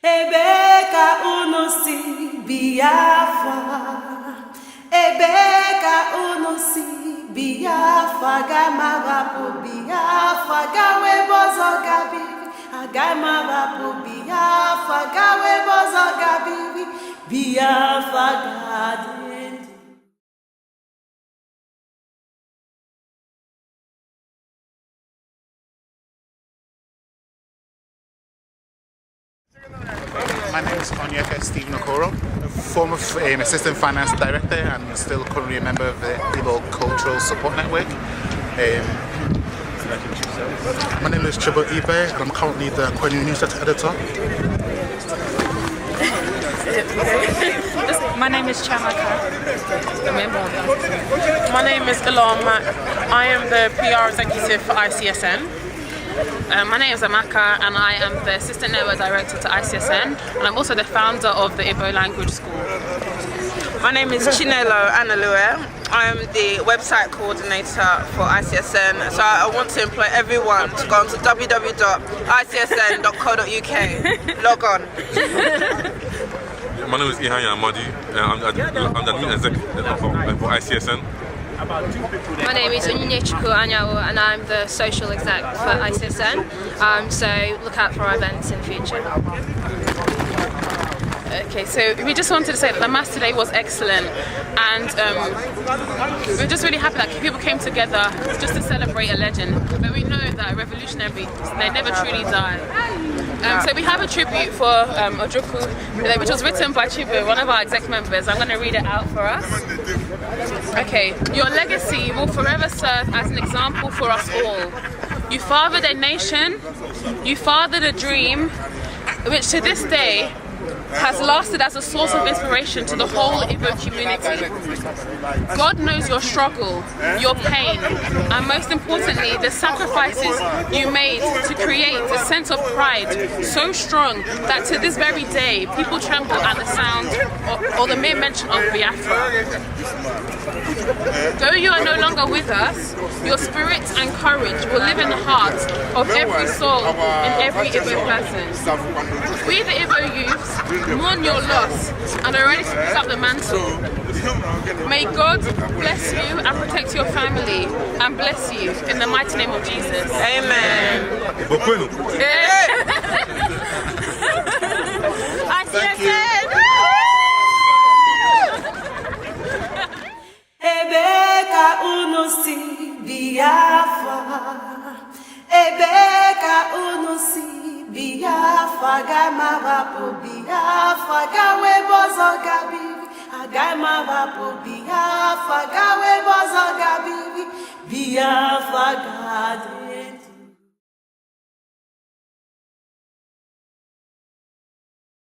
Ebeka unusi Biafra. Ebeka unusi Biafra. Gamarapu Biafra. Gawe bozo gabiri. Agamarapu Biafra. Gawe bozo gabiri. Biafra garden. My name is Onyeka Stephen Okoro, former Assistant Finance Director and still currently a member of the Igbo Cultural Support Network. My name is Chibo Ibe and I'm currently the Kwenyu Newsletter Editor. My name is Chamaka. My name is Ilom. I am the PR executive for ICSN. My name is Amaka and I am the Assistant Network Director to ICSN and I'm also the founder of the Igbo Language School. My name is Chinelo Analue. I am the website coordinator for ICSN. So I want to employ everyone to go on to www.icsn.co.uk. Log on. My name is Ihanya Amadi. I'm the admin executive for ICSN. My name is Onyinyechuku Anyawo and I'm the social exec for ICSN, so look out for our events in the future. Okay, so we just wanted to say that the Mass today was excellent and we're just really happy that people came together just to celebrate a legend, but we know that revolutionaries, they never truly die. So we have a tribute for Ojukwu, which was written by Chibu, one of our exec members. I'm going to read it out for us. Okay, your legacy will forever serve as an example for us all. You fathered a nation, you fathered a dream, which to this day has lasted as a source of inspiration to the whole Igbo community. God knows your struggle, your pain, and most importantly, the sacrifices you made to create a sense of pride so strong that to this very day, people tremble at the sound or the mere mention of Biafra. Though you are no longer with us, your spirit and courage will live in the heart of every soul and every Igbo person. We, the Igbo youths, mourn your loss and are ready to pick up the mantle. May God bless you and protect your family and bless you in the mighty name of Jesus. Amen. Ebeka unusi Biafra. Ebeka unusi Biafra. Gamarapu Biafra. Gawe bozo gabiri. Agamarapu Biafra. Gawe bozo gabiri. Biafra.